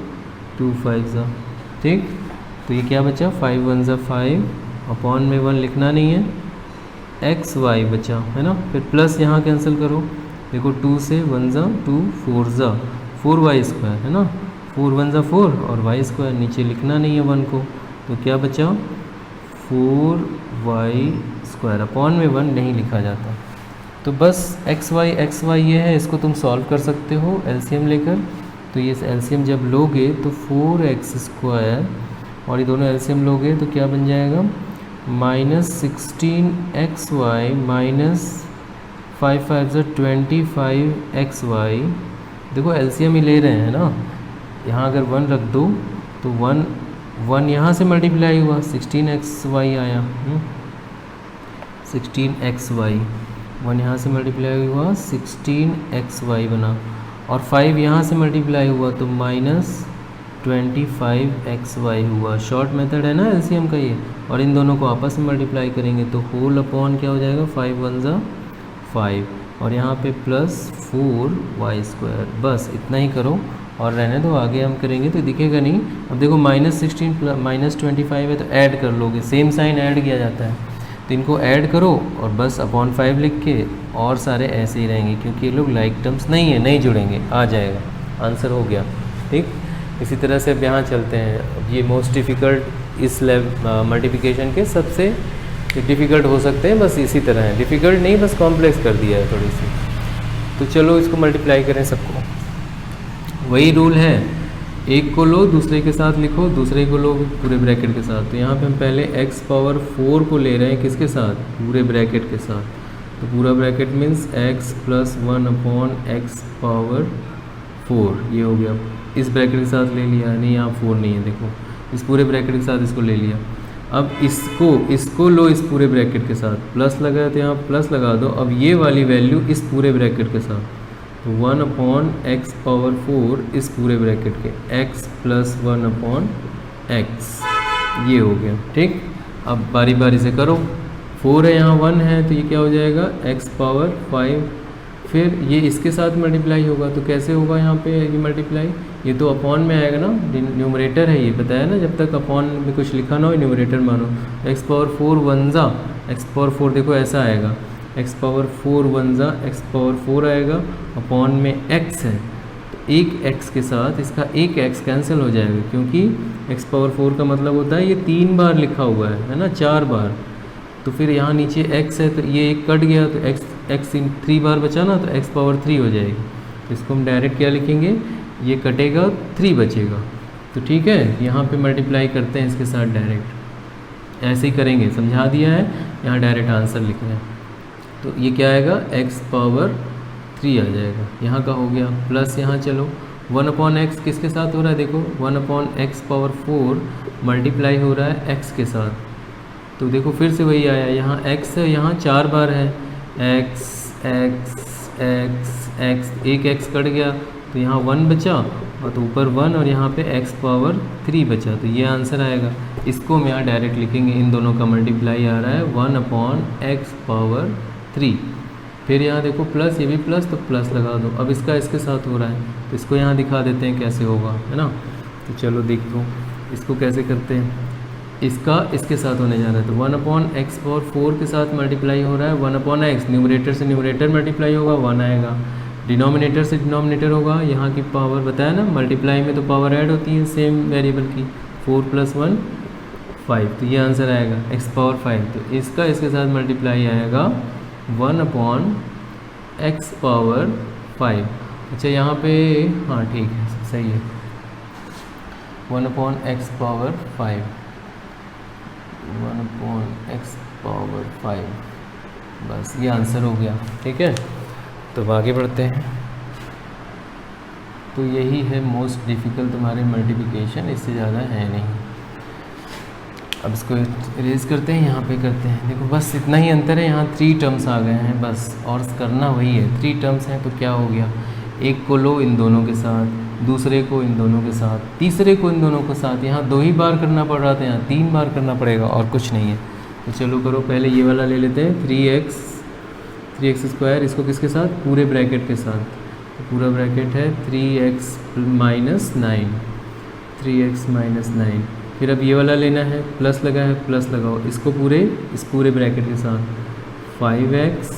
2 5 ज़ा, ठीक। तो ये क्या बचा 5 1 ज़ा 5, अपॉन में 1 लिखना नहीं है, xy बचा है ना। फिर प्लस यहाँ कैंसिल करो, देखो 2 से 1 ज़ा 2 4 ज़ा 4y स्क्वायर है ना, 4 1 ज़ा 4 और y स्क्वायर, नीचे लिखना नहीं है 1 को, तो क्या बचा 4y स्क्वायर, अपॉन में 1 नहीं लिखा जाता। तो बस x y ये है, इसको तुम सॉल्व कर सकते हो एलसीएम लेकर। तो ये एलसीएम जब लोगे तो 4x स्क्वायर और ये दोनों एलसीएम लोगे तो क्या बन जाएगा, -16xy माइनस 5 5 ज़ा 25xy। देखो एलसीएम ही ले रहे हैं ना, यहाँ अगर 1 रख दो तो 1 यहाँ से मल्टीप्लाई हुआ 16xy आया, 16xy, 1 यहाँ से मल्टीप्लाई हुआ 16xy बना, और 5 यहाँ से मल्टीप्लाई हुआ तो -25xy हुआ। शॉर्ट मेथड है ना एलसीएम का ये, और इन दोनों को आपस में मल्टीप्लाई करेंगे तो होल अपॉन क्या हो जाएगा 5 1 ज़ा 5, और यहाँ पे प्लस 4y स्क्वायर। बस इतना ही करो और रहने दो, आगे हम करेंगे तो दिखेगा नहीं। अब देखो -16 -25 है तो ऐड कर लोगे, सेम साइन ऐड किया जाता है, तो इनको ऐड करो और बस अपॉन 5 लिख के, और सारे ऐसे ही रहेंगे क्योंकि ये लोग लाइक टर्म्स नहीं है, नहीं जुड़ेंगे, आ जाएगा, आंसर हो गया, ठीक। इसी तरह से अब यहाँ चलते हैं। अब ये मोस्ट डिफ़िकल्ट इस मल्टीप्लिकेशन के सबसे डिफ़िकल्ट हो सकते हैं, बस इसी तरह है, डिफ़िकल्ट नहीं बस कॉम्प्लेक्स कर दिया है थोड़ी सी। तो चलो इसको मल्टीप्लाई करें सबको, वही रूल है, एक को लो दूसरे के साथ लिखो, दूसरे को लो पूरे ब्रैकेट के साथ। तो यहाँ पे हम पहले x पावर 4 को ले रहे हैं, किसके साथ, पूरे ब्रैकेट के साथ, तो पूरा bracket means x + 1 upon x power 4, ये हो गया। इस ब्रैकेट के साथ ले लिया, नहीं यहाँ 4 नहीं है, देखो इस पूरे ब्रैकेट के साथ इसको ले लिया। अब इसको लो इस पूरे ब्रैकेट के साथ, प्लस लगाया तो यहाँ प्लस लगा दो। अब ये वाली वैल्यू इस पूरे ब्रैकेट के साथ, तो 1 अपॉन x पावर 4 इस पूरे ब्रैकेट के, x + 1 अपॉन x, ये हो गया, ठीक। अब बारी बारी से करो, 4 है यहाँ 1 है तो ये क्या हो जाएगा x पावर 5, फिर ये इसके साथ मल्टीप्लाई होगा, तो कैसे होगा यहाँ पे ये मल्टीप्लाई, ये तो अपॉन में आएगा ना, न्यूमरेटर है ये, बताया ना जब तक अपॉन में कुछ लिखा ना हो न्यूमरेटर मानो। एक्स पावर 4 वन ज़ा एक्स पावर 4, देखो ऐसा आएगा, एक्स पावर 4 वन ज़ा एक्स पावर 4 आएगा, अपॉन में एक्स है, तो एक एक्स के साथ इसका एक एक्स कैंसिल हो जाएगा, क्योंकि एक्स पावर 4 का मतलब होता है ये 3 बार लिखा हुआ है ना, 4 बार। तो फिर यहाँ नीचे x है तो ये एक कट गया, तो x 3 बार बचा ना, तो x पावर 3 हो जाएगी। तो इसको हम डायरेक्ट क्या लिखेंगे, ये कटेगा 3 बचेगा। तो ठीक है, यहाँ पे मल्टीप्लाई करते हैं इसके साथ डायरेक्ट, ऐसे ही करेंगे, समझा दिया है, यहाँ डायरेक्ट आंसर लिख रहे हैं। तो ये क्या आएगा, x पावर 3 आ जाएगा, यहाँ का हो गया, प्लस यहाँ चलो 1/x किसके साथ हो रहा है, देखो 1/x पावर 4 मल्टीप्लाई हो रहा है x के साथ, तो देखो फिर से वही आया, यहाँ x है, यहाँ 4 बार है, x x x x, एक x कट गया तो यहाँ 1 बचा, और तो ऊपर 1 और यहाँ पे x पावर 3 बचा, तो ये आंसर आएगा। इसको हम यहाँ डायरेक्ट लिखेंगे, इन दोनों का मल्टीप्लाई आ रहा है 1/x पावर 3, फिर यहाँ देखो प्लस, ये भी प्लस, तो प्लस लगा दो। अब इसका इसके साथ हो रहा है, तो इसको यहाँ दिखा देते हैं कैसे होगा, है ना। तो चलो देखो इसको कैसे करते हैं, इसका इसके साथ होने जा रहा है, तो 1/x पावर 4 के साथ मल्टीप्लाई हो रहा है, 1/x न्यूमरेटर से न्यूमरेटर मल्टीप्लाई होगा, 1 आएगा, डिनोमिनेटर से डिनोमिनेटर होगा, यहाँ की पावर बताया ना, मल्टीप्लाई में तो पावर ऐड होती है सेम वेरिएबल की, 4 + 1 5, तो ये आंसर आएगा x पावर 5। तो इसका इसके साथ मल्टीप्लाई आएगा 1/x पावर 5। अच्छा यहाँ पे हाँ ठीक है, सही है, 1/x पावर 5, 1/x पावर 5, बस ये आंसर हो गया। ठीक है, तो आगे बढ़ते हैं। तो यही है मोस्ट डिफ़िकल्ट तुम्हारे मल्टीप्लिकेशन, इससे ज़्यादा है नहीं। अब इसको इरेज करते हैं, यहाँ पे करते हैं, देखो बस इतना ही अंतर है, यहाँ 3 टर्म्स आ गए हैं बस, और करना वही है, 3 टर्म्स हैं, तो क्या हो गया, एक को लो इन दोनों के साथ, दूसरे को इन दोनों के साथ, तीसरे को इन दोनों के साथ, यहाँ 2 ही बार करना पड़ रहा था, यहाँ 3 बार करना पड़ेगा और कुछ नहीं है। तो चलो करो, पहले ये वाला ले लेते हैं, 3x², इसको किसके साथ, पूरे ब्रैकेट के साथ, तो पूरा ब्रैकेट है 3x - 9, 3x - 9, फिर अब ये वाला लेना है, प्लस लगा है, प्लस लगाओ, इसको इस पूरे ब्रैकेट के साथ 5x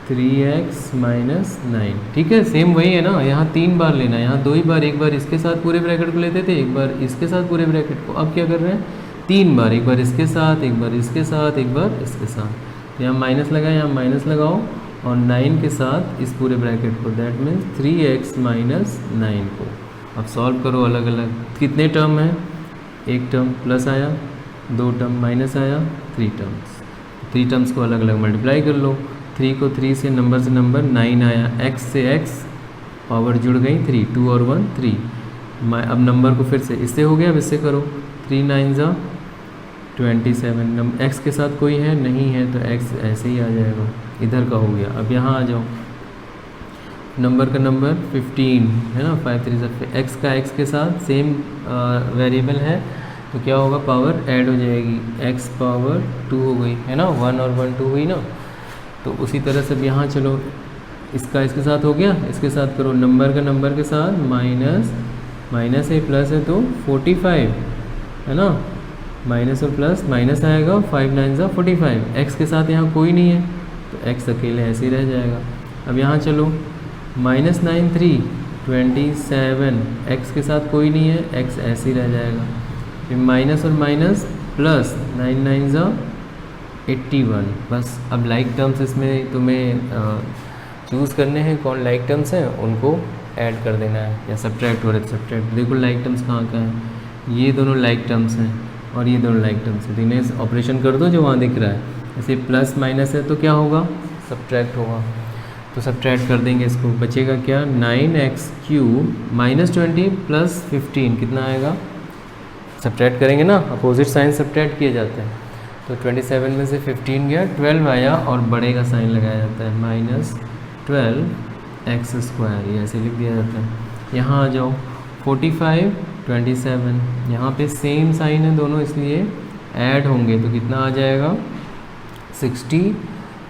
3x - 9, ठीक है, सेम वही है ना, यहाँ 3 बार लेना है, यहाँ 2 ही बार, एक बार इसके साथ पूरे ब्रैकेट को लेते थे, एक बार इसके साथ पूरे ब्रैकेट को, अब क्या कर रहे हैं 3 बार, एक बार इसके साथ, एक बार इसके साथ, एक बार इसके साथ, यहाँ माइनस लगाए, यहाँ माइनस लगाओ, और 9 के साथ इस पूरे ब्रैकेट को, दैट मीन्स 3x - 9 को। अब सॉल्व करो अलग अलग, कितने टर्म हैं, एक टर्म प्लस आया, 2 टर्म माइनस आया, 3 टर्म्स को अलग अलग मल्टीप्लाई कर लो, 3 को 3 से नंबर 9 आया, x से x पावर जुड़ गई 3, 2 और 1 3, अब नंबर को फिर से इससे हो गया, अब इससे करो, 3 9 ज़ा 27, x के साथ कोई है नहीं है, तो x ऐसे ही आ जाएगा, इधर का हो गया। अब यहाँ आ जाओ, नंबर का नंबर 15 है ना, 5 3 ज़ा, x का x के साथ सेम वेरिएबल है, तो क्या होगा, पावर ऐड हो जाएगी, x पावर 2 हो गई है ना, 1 और 1 2 हुई ना। तो उसी तरह से यहाँ चलो, इसका इसके साथ हो गया, इसके साथ करो, नंबर का नंबर के साथ माइनस है प्लस है, तो 45 है ना, माइनस और प्लस माइनस आएगा, 5 9 ज़ा 45, x के साथ यहाँ कोई नहीं है, तो x अकेले ऐसे ही रह जाएगा। अब यहाँ चलो, -9 3 27, x के साथ कोई नहीं है, x ऐसे ही रह जाएगा, फिर माइनस और माइनस प्लस 9 9 ज़ा 81, बस। अब लाइक टर्म्स इसमें तुम्हें चूज़ करने हैं, कौन लाइक टर्म्स हैं उनको ऐड कर देना है, या सब्ट्रैक्ट हो रहे थे सब्ट्रैक्ट, देखो लाइक टर्म्स कहाँ है, ये दोनों लाइक टर्म्स हैं और ये दोनों लाइक टर्म्स हैं, तो इन्हें ऑपरेशन कर दो जो वहाँ दिख रहा है, जैसे प्लस माइनस है तो क्या होगा, सब्ट्रैक्ट होगा, तो सब्ट्रैक्ट कर देंगे, इसको बचेगा क्या, 9x³ -20 + 15 कितना आएगा, सब्ट्रैक्ट करेंगे ना, अपोजिट साइन सब्ट्रैक्ट किए जाते हैं, तो 27 में से 15 गया, 12 आया और बड़े का साइन लगाया जाता है, -12x², ये ऐसे लिख दिया जाता है। यहाँ आ जाओ, 45 27, यहाँ पे सेम साइन है दोनों, इसलिए ऐड होंगे तो कितना आ जाएगा, 60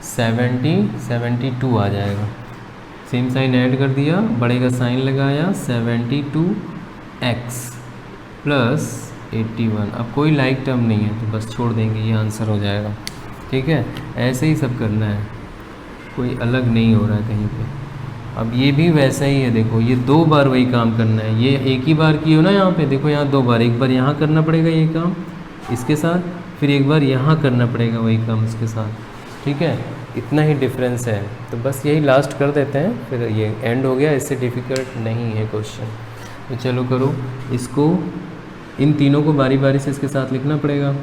70 72 आ जाएगा। सेम साइन ऐड कर दिया, बड़े का साइन लगाया, 72x प्लस 81। अब कोई लाइक टर्म नहीं है तो बस छोड़ देंगे, ये आंसर हो जाएगा। ठीक है, ऐसे ही सब करना है, कोई अलग नहीं हो रहा है कहीं पे। अब ये भी वैसा ही है, देखो ये 2 बार वही काम करना है, ये एक ही बार किए हो ना यहाँ पे, देखो यहाँ 2 बार, एक बार यहाँ करना पड़ेगा ये काम इसके साथ, फिर एक बार यहाँ करना पड़ेगा वही काम इसके साथ। ठीक है, इतना ही डिफरेंस है। तो बस यही लास्ट कर देते हैं, फिर ये एंड हो गया, इससे डिफ़िकल्ट नहीं है क्वेश्चन। तो चलो करो इसको, इन तीनों को बारी बारी से इसके साथ लिखना पड़ेगा।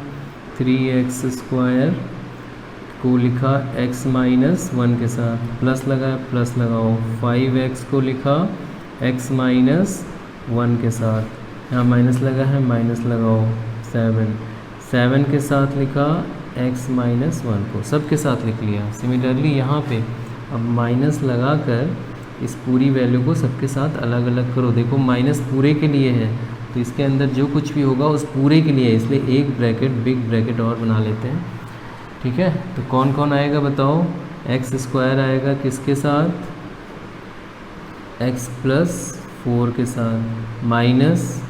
3x² को लिखा x माइनस 1 के साथ, प्लस लगाया, प्लस लगाओ। 5x को लिखा x माइनस 1 के साथ, यहाँ माइनस लगा है, माइनस लगाओ। 7 के साथ लिखा x माइनस 1 को, सब के साथ लिख लिया। सिमिलरली यहाँ पे अब माइनस लगा कर इस पूरी वैल्यू को सबके साथ अलग अलग करो। देखो माइनस पूरे के लिए है तो इसके अंदर जो कुछ भी होगा उस पूरे के लिए है, इसलिए एक ब्रैकेट बिग ब्रैकेट और बना लेते हैं। ठीक है, तो कौन कौन आएगा बताओ। x² आएगा किसके साथ, x प्लस 4 के साथ, माइनस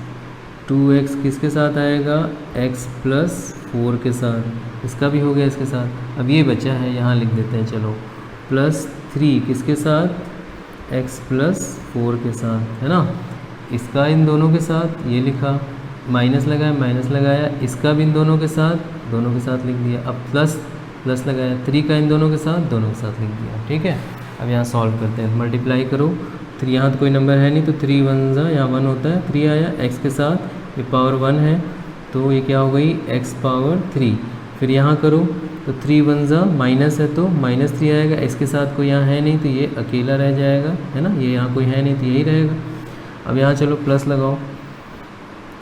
2x किसके साथ आएगा, x प्लस 4 के साथ, इसका भी हो गया इसके साथ। अब ये बचा है, यहाँ लिख देते हैं चलो, प्लस 3 किसके साथ, x प्लस 4 के साथ, है ना। इसका इन दोनों के साथ ये लिखा, माइनस लगाया, माइनस लगाया, इसका भी इन दोनों के साथ लिख दिया। अब प्लस प्लस लगाया, 3 का इन दोनों के साथ लिख दिया। ठीक है, अब यहाँ सॉल्व करते हैं, मल्टीप्लाई करो। 3 यहाँ तो कोई नंबर है नहीं तो 3 1 यहाँ 1 होता है, 3 आया, x के साथ ये पावर 1 है तो ये क्या हो गई, x पावर 3। फिर यहाँ करो तो 3 1 माइनस है तो माइनस 3 आएगा, x के साथ कोई यहाँ है नहीं तो ये अकेला रह जाएगा, है ना, ये यहाँ कोई है नहीं तो यही रहेगा। अब यहाँ चलो प्लस लगाओ,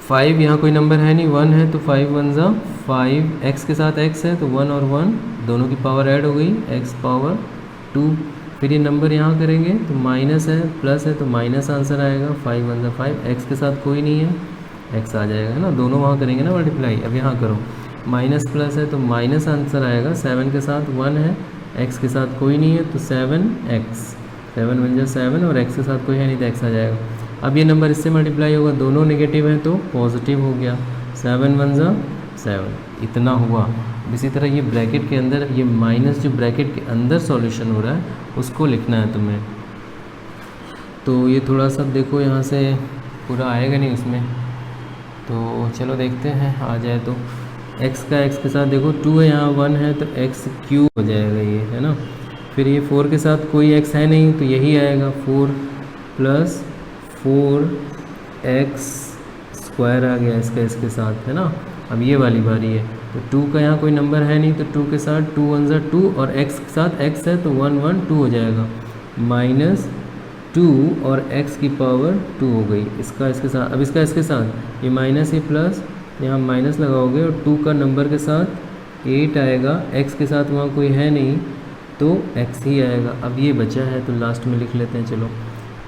5 यहाँ कोई नंबर है नहीं, 1 है तो 5 1 5, x के साथ x है तो 1 और 1 दोनों की पावर ऐड हो गई, x पावर 2। फिर ये नंबर यहाँ करेंगे तो माइनस है, प्लस है तो माइनस आंसर आएगा, 5 1 5, x के साथ कोई नहीं है, x आ जाएगा, है ना, दोनों वहाँ करेंगे ना मल्टीप्लाई। अब यहाँ करो, माइनस प्लस है तो माइनस आंसर आएगा, 7 के साथ 1 है, x के साथ कोई नहीं है तो 7x, 7 1 7 और x के साथ कोई है नहीं तो x आ जाएगा। अब ये नंबर इससे मल्टीप्लाई होगा, दोनों नेगेटिव हैं तो पॉजिटिव हो गया, 7 1 7, इतना हुआ। इसी तरह ये ब्रैकेट के अंदर, ये माइनस जो ब्रैकेट के अंदर सॉल्यूशन हो रहा है उसको लिखना है तुम्हें। तो ये थोड़ा सा देखो, यहाँ से पूरा आएगा नहीं उसमें, तो चलो देखते हैं आ जाए तो। x का x के साथ देखो 2 है, यहाँ 1 है तो x³ हो जाएगा ये, है ना। फिर ये 4 के साथ कोई x है नहीं तो यही आएगा, 4 प्लस 4x² आ गया इसके साथ, है ना। अब ये वाली बारी है तो 2 का यहाँ कोई नंबर है नहीं तो 2 के साथ 2 1 2 और x के साथ x है तो 1 1 2 हो जाएगा, माइनस 2 और x की पावर 2 हो गई, इसका इसके साथ। अब इसका इसके साथ ये माइनस, ये प्लस, यहाँ माइनस लगाओगे और 2 का नंबर के साथ 8 आएगा, x के साथ वहाँ कोई है नहीं तो x ही आएगा। अब ये बचा है तो लास्ट में लिख लेते हैं चलो।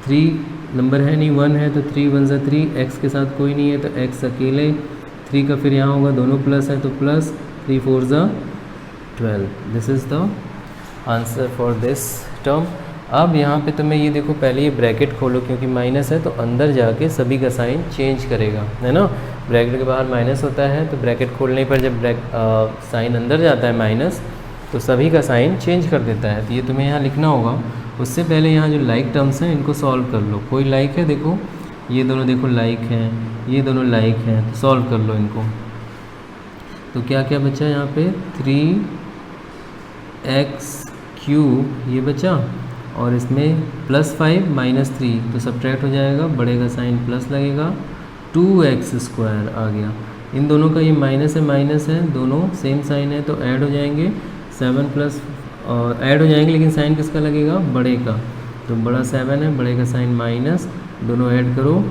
3 नंबर है नहीं, 1 है तो 3 1 3, x के साथ कोई नहीं है तो x अकेले, 3 का फिर यहाँ होगा, दोनों प्लस है तो plus, 3 4 12। This is the answer for this term. अब यहाँ पे तुम्हें ये देखो, पहले ये ब्रैकेट खोलो क्योंकि माइनस है तो अंदर जाके सभी का साइन चेंज करेगा, है ना। ब्रैकेट के बाहर माइनस होता है तो ब्रैकेट खोलने पर जब साइन अंदर जाता है माइनस तो सभी का साइन चेंज कर देता है। तो ये तुम्हें यहाँ लिखना होगा। उससे पहले यहाँ जो लाइक टर्म्स हैं इनको सॉल्व कर लो। कोई लाइक है, देखो ये दोनों देखो लाइक हैं, ये दोनों लाइक हैं, तो सॉल्व कर लो इनको। तो क्या क्या बचा यहाँ पे, 3x³ ये बचा और इसमें +5 -3 तो सब्ट्रैक्ट हो जाएगा, बड़े का साइन प्लस लगेगा, 2x² आ गया। इन दोनों का ये माइनस है, दोनों सेम साइन है तो ऐड हो जाएंगे, 7 प्लस और ऐड हो जाएंगे, लेकिन साइन किसका लगेगा, बड़े का। तो बड़ा 7 है, बड़े का साइन माइनस, दोनों ऐड करो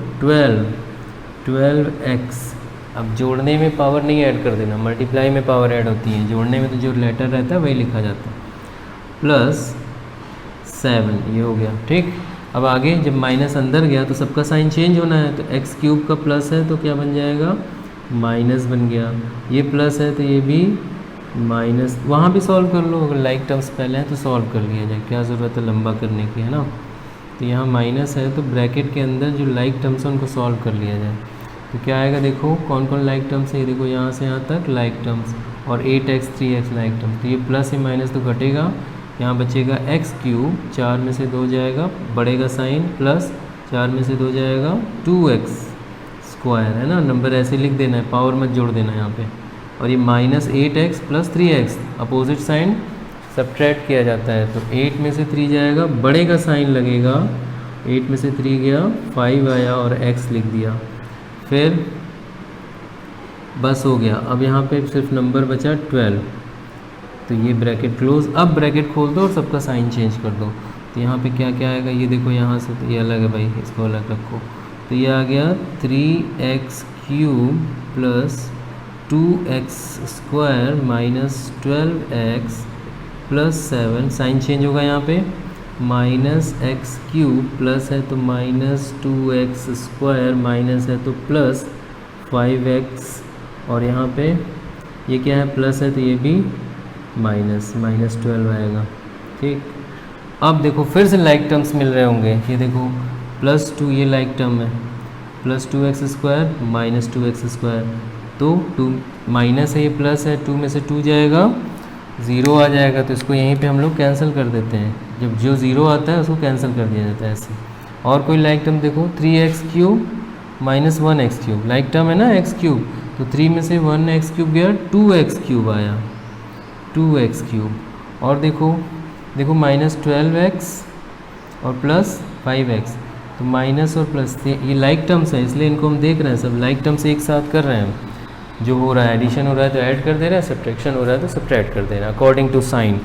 12x। अब जोड़ने में पावर नहीं ऐड कर देना, मल्टीप्लाई में पावर ऐड होती है, जोड़ने में तो जो लेटर रहता है वही लिखा जाता है, +7 ये हो गया। ठीक, अब आगे जब माइनस अंदर गया तो सबका साइन चेंज होना है, तो x³ का प्लस है तो क्या बन जाएगा, माइनस बन गया। ये प्लस है तो ये भी माइनस। वहाँ भी सॉल्व कर लो, अगर लाइक टर्म्स पहले हैं तो सॉल्व कर लिया जाए, क्या ज़रूरत है लंबा करने की, है ना। तो यहाँ माइनस है तो ब्रैकेट के अंदर जो लाइक टर्म्स है उनको सॉल्व कर लिया जाए। तो क्या आएगा, देखो कौन कौन लाइक टर्म्स है, ये देखो यहाँ से यहाँ तक लाइक टर्म्स और 8x 3x लाइक टर्म। तो ये प्लस या माइनस तो घटेगा, यहाँ बचेगा x क्यूब, 4 में से 2 जाएगा, बढ़ेगा साइन, प्लस 4 में से 2 जाएगा 2x स्क्वायर, है ना। नंबर ऐसे लिख देना है, पावर मत जोड़ देना यहाँ पे। और ये minus 8x plus 3x, opposite sign subtract किया जाता है। तो 8 में से 3 जाएगा, बढ़ेगा साइन लगेगा, 8 में से 3 गया, 5 आया और x लिख दिया। फिर बस हो गया। अब यहाँ पे सिर्फ नंबर बचा 12, तो ये ब्रैकेट क्लोज। अब ब्रैकेट खोल दो और सबका साइन चेंज कर दो। तो यहाँ पे क्या क्या आएगा, ये देखो यहाँ से, तो ये अलग है भाई, इसको अलग रखो। तो ये आ गया 3x cube plus 2x square minus 12x plus 7, sign change होगा यहाँ पे, माइनस एक्स क्यूब, प्लस है तो माइनस 2x स्क्वायर, माइनस है तो प्लस 5x, और यहाँ पे ये क्या है, प्लस है तो ये भी माइनस 12 आएगा। ठीक, अब देखो फिर से लाइक टर्म्स मिल रहे होंगे, ये देखो +2 ये लाइक टर्म है, plus 2x square minus 2x square, तो 2 माइनस है, ये प्लस है, 2 में से 2 जाएगा, 0 आ जाएगा। तो इसको यहीं पे हम लोग कैंसिल कर देते हैं, जब जो 0 आता है उसको कैंसिल कर दिया जाता है ऐसे। और कोई लाइक टर्म देखो, 3x cube minus 1x cube, like term है ना x क्यूब, तो 3 में से 1x क्यूब गया, 2x क्यूब आया, 2x क्यूब। और देखो माइनस 12x और प्लस 5x, तो माइनस और प्लस, ये लाइक टर्म्स है इसलिए इनको हम देख रहे हैं, सब लाइक टर्म्स एक साथ कर रहे हैं। जो हो रहा है एडिशन हो रहा है तो ऐड कर दे रहा है, सब्ट्रैक्शन हो रहा है तो सब्ट्रैक्ट कर देना अकॉर्डिंग टू साइन।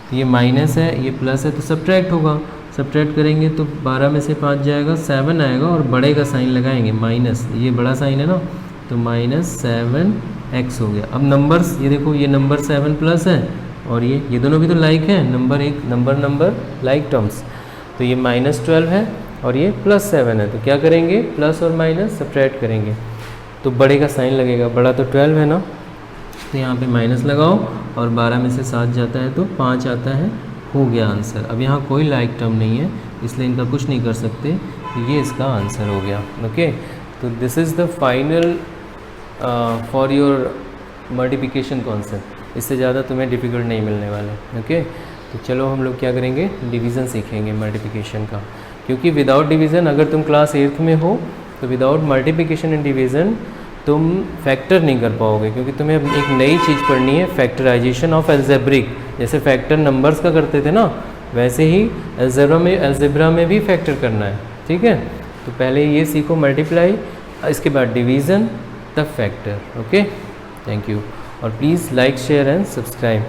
तो ये माइनस है, ये प्लस है तो सब्ट्रैक्ट होगा, सब्ट्रैक्ट करेंगे तो 12 में से 5 जाएगा, 7 आएगा और बढ़ेगा साइन लगाएंगे माइनस, ये बड़ा साइन है ना, तो माइनस 7x हो गया। अब नंबर्स ये देखो, ये नंबर 7 प्लस है और ये दोनों भी तो लाइक है, नंबर एक नंबर लाइक टर्म्स। तो ये माइनस 12 है और ये प्लस 7 है, तो क्या करेंगे, प्लस और माइनस सब्ट्रैक्ट करेंगे तो बड़े का साइन लगेगा, बड़ा तो 12 है ना, तो यहाँ पे माइनस लगाओ और 12 में से 7 जाता है तो 5 आता है, हो गया आंसर। अब यहाँ कोई लाइक टर्म नहीं है इसलिए इनका कुछ नहीं कर सकते, तो ये इसका आंसर हो गया। ओके, तो this is the final for your multiplication concept, इससे ज़्यादा तुम्हें डिफ़िकल्ट नहीं मिलने वाले। ओके, तो चलो हम लोग क्या करेंगे, डिवीज़न सीखेंगे मल्टीप्लिकेशन का, क्योंकि विदाउट डिवीज़न अगर तुम क्लास 8th में हो तो विदाउट मल्टीप्लिकेशन एंड डिवीज़न तुम फैक्टर नहीं कर पाओगे, क्योंकि तुम्हें एक नई चीज़ पढ़नी है, फैक्टराइजेशन ऑफ अलजेब्रिक। जैसे फैक्टर नंबर्स का करते थे ना, वैसे ही अलजेब्रा में भी फैक्टर करना है। ठीक है, तो पहले ये सीखो मल्टीप्लाई, इसके बाद डिवीज़न, तब फैक्टर। ओके, थैंक यू, और please like share and subscribe.